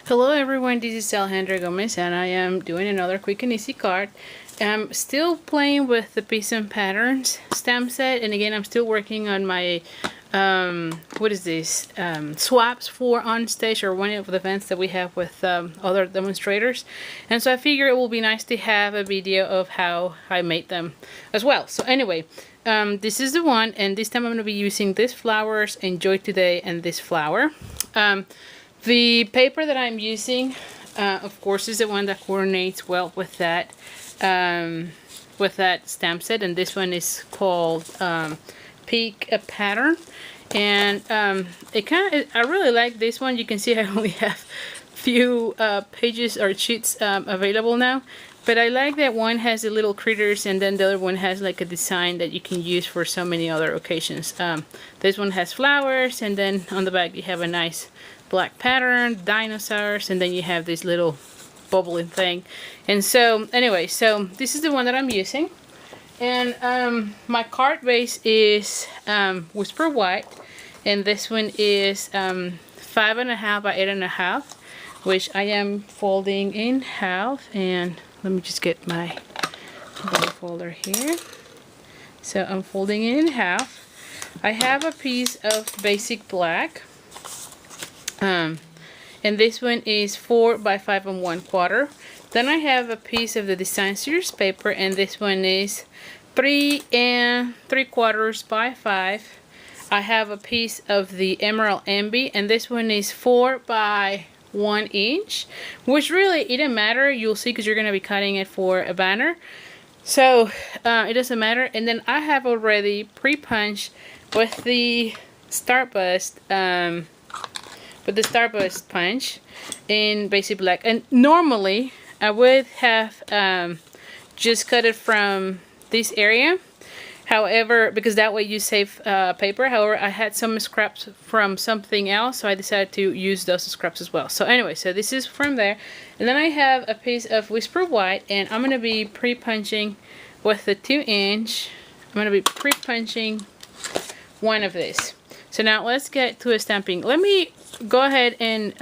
Hello everyone, this is Alejandra Gomez and I am doing another quick and easy card. I'm still playing with the Piece and Patterns stamp set, and again I'm still working on my what is this, swaps for on stage, or one of the events that we have with other demonstrators, and so I figure it will be nice to have a video of how I made them as well. So anyway, this is the one, and this time I'm going to be using these flowers, Enjoy Today, and this flower. The paper that I'm using, of course, is the one that coordinates well with that stamp set, and this one is called Peak a Pattern. And I really like this one. You can see I only have few pages or sheets available now, but I like that one has the little critters, and then the other one has like a design that you can use for so many other occasions. This one has flowers, and then on the back you have a nice black pattern, dinosaurs, and then you have this little bubbling thing. And so anyway, so this is the one that I'm using, and my card base is Whisper White, and this one is 5.5 by 8.5, which I am folding in half. And let me just get my folder here. So I'm folding it in half. I have a piece of basic black, and this one is 4 by 5 1/4. Then I have a piece of the Design Series paper, and this one is 3 3/4 by 5. I have a piece of the Emerald Envy, and this one is 4 by 1 inch, which really it doesn't matter, you'll see, because you're going to be cutting it for a banner, so it doesn't matter. And then I have already pre-punched with the Starburst punch in basic black, and normally I would have just cut it from this area, however, because that way you save paper. However, I had some scraps from something else, so I decided to use those scraps as well. So anyway, so this is from there, and then I have a piece of Whisper White, and I'm going to be pre-punching with the 2-inch. I'm going to be pre-punching one of these. So now let's get to a stamping. Let me go ahead and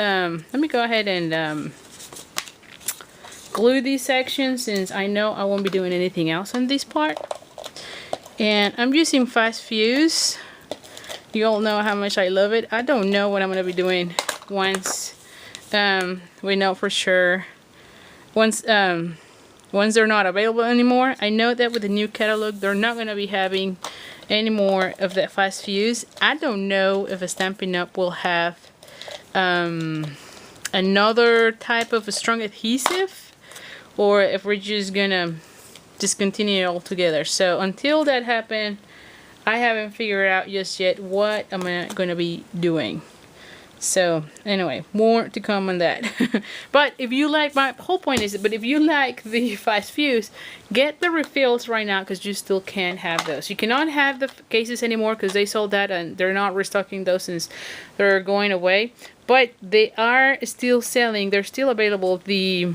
glue these sections, since I know I won't be doing anything else on this part. And I'm using Fast Fuse. You all know how much I love it. I don't know what I'm going to be doing once we know for sure. Once they're not available anymore. I know that with the new catalog, they're not going to be having any more of that Fast Fuse. I don't know if a Stampin' Up! Will have another type of a strong adhesive, or if we're just gonna discontinue it altogether. So until that happens, I haven't figured out just yet what I'm gonna be doing. So anyway, more to come on that. But if you like, my whole point is, but if you like the Fast Fuse, get the refills right now, because you still can have those. You cannot have the cases anymore because they sold that, and they're not restocking those since they're going away. But they are still selling. They're still available. The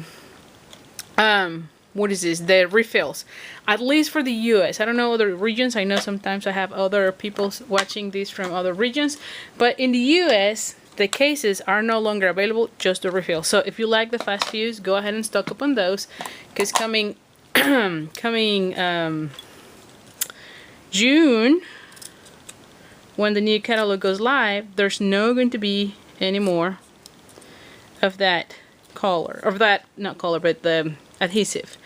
what is this? The refills, at least for the US. I don't know other regions. I know sometimes I have other people watching this from other regions, but in the US, the cases are no longer available, just the refill. So if you like the Fast Fuse, go ahead and stock up on those, because coming June, when the new catalog goes live, there's no going to be any more of that color, of that, not color, but the adhesive.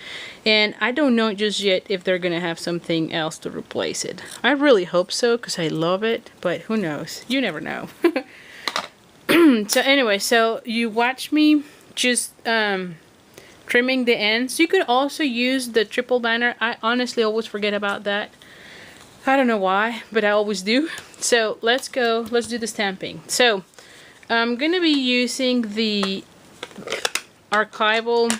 And I don't know just yet if they're gonna have something else to replace it. I really hope so, because I love it, but who knows? You never know. So anyway, so you watch me just trimming the ends. You could also use the triple banner. I honestly always forget about that. I don't know why, but I always do. So let's go, let's do the stamping. So I'm gonna be using the archival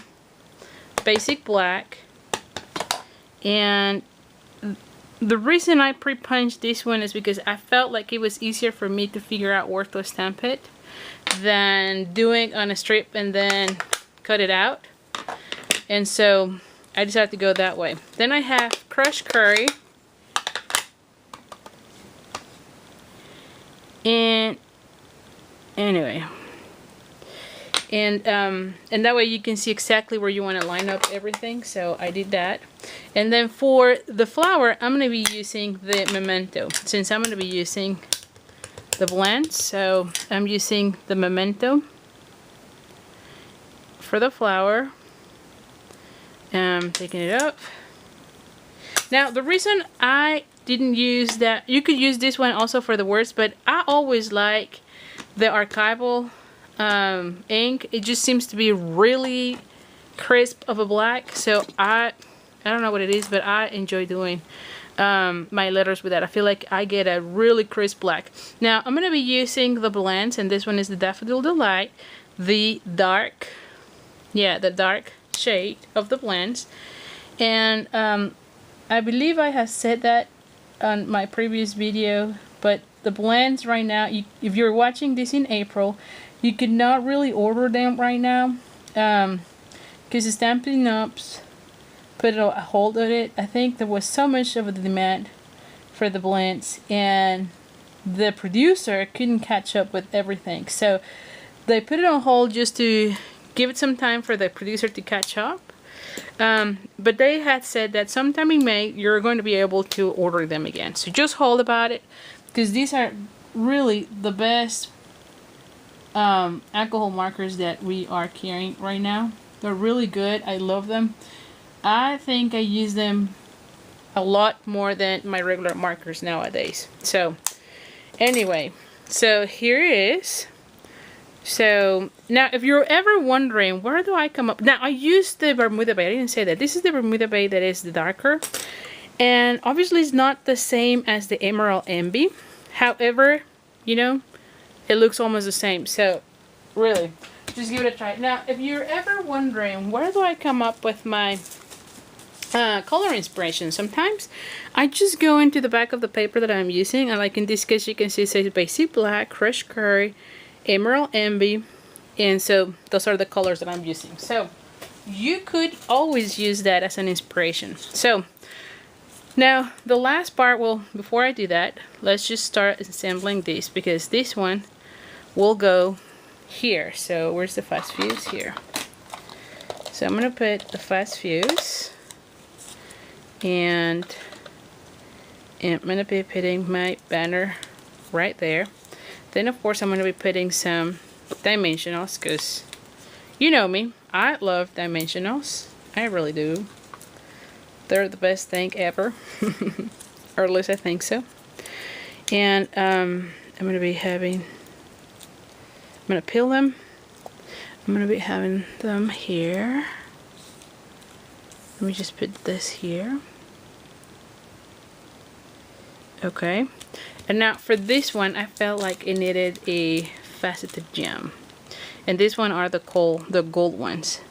basic black, and the reason I pre-punched this one is because I felt like it was easier for me to figure out where to stamp it than doing on a strip and then cut it out, and so I decided to go that way. Then I have crushed curry, and anyway, and that way you can see exactly where you want to line up everything. So I did that. And then for the flower, I'm going to be using the Memento, since I'm going to be using the blend. So I'm using the Memento for the flower. Taking it up. Now the reason I didn't use that, you could use this one also for the words, but I always like the archival ink. It just seems to be really crisp of a black, so I don't know what it is, but I enjoy doing my letters with that. I feel like I get a really crisp black. Now I'm going to be using the blends, and this one is the Daffodil Delight, the dark shade of the blends. And I believe I have said that on my previous video, but the blends right now, if you're watching this in April, you could not really order them right now because Stampin' Up's put a hold on it. I think there was so much of a demand for the blends, and the producer couldn't catch up with everything, so they put it on hold just to give it some time for the producer to catch up. But they had said that sometime in May you're going to be able to order them again, so just hold about it, because these are really the best alcohol markers that we are carrying right now. They're really good. I love them. I think I use them a lot more than my regular markers nowadays. So anyway, so here it is. So now if you're ever wondering where do I come up, now I use the Bermuda Bay. I didn't say that. This is the Bermuda Bay that is the darker, and obviously it's not the same as the Emerald Envy. However, you know, it looks almost the same. So really, just give it a try. Now if you're ever wondering where do I come up with my color inspiration, sometimes I just go into the back of the paper that I'm using, and like in this case you can see it says Basic Black, Crushed Curry, Emerald Envy, and so those are the colors that I'm using. So you could always use that as an inspiration. So now the last part, well, before I do that, let's just start assembling this, because this one will go here. So where's the fast fuse? Here. So I'm gonna put the fast fuse, and I'm gonna be putting my banner right there. Then of course I'm going to be putting some dimensionals, because you know me, I love dimensionals. I really do. They're the best thing ever. Or at least I think so. And I'm going to be having, I'm going to peel them. I'm going to be having them here. Let me just put this here. Okay. And now for this one, I felt like it needed a faceted gem, and this one are the gold ones.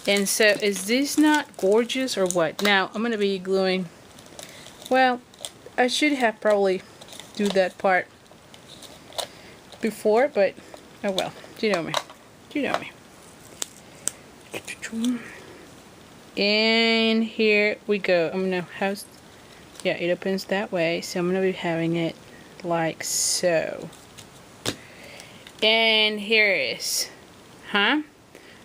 And so is this not gorgeous or what? Now I'm gonna be gluing, well, I should have probably do that part before, but oh well, you know me, you know me. And here we go. I'm gonna house. Yeah, it opens that way, so I'm going to be having it like so. And here it is. Huh?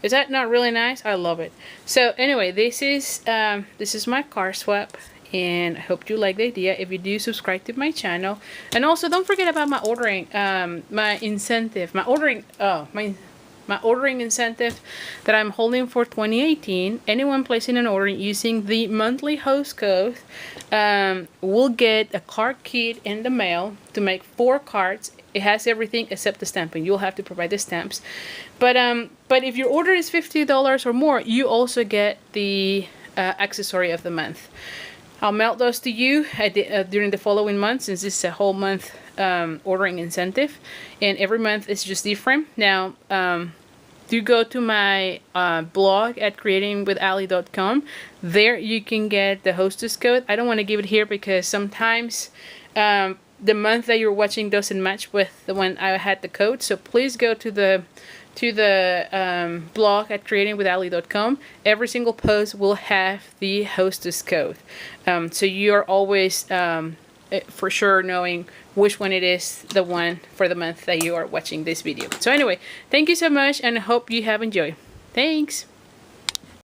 Is that not really nice? I love it. So anyway, this is my card swap, and I hope you like the idea. If you do, subscribe to my channel, and also don't forget about my ordering my ordering incentive that I'm holding for 2018. Anyone placing an order using the monthly host code will get a card kit in the mail to make 4 cards. It has everything except the stamping. You'll have to provide the stamps. But if your order is $50 or more, you also get the accessory of the month. I'll mail those to you during the following month, since this is a whole month ordering incentive, and every month is just different. Now do go to my blog at creatingwithali.com. There you can get the hostess code. I don't want to give it here because sometimes the month that you're watching doesn't match with the one I had the code. So please go to the blog at creatingwithali.com. Every single post will have the hostess code, so you're always for sure knowing which one it is, the one for the month that you are watching this video. So anyway, thank you so much, and I hope you have enjoyed. Thanks.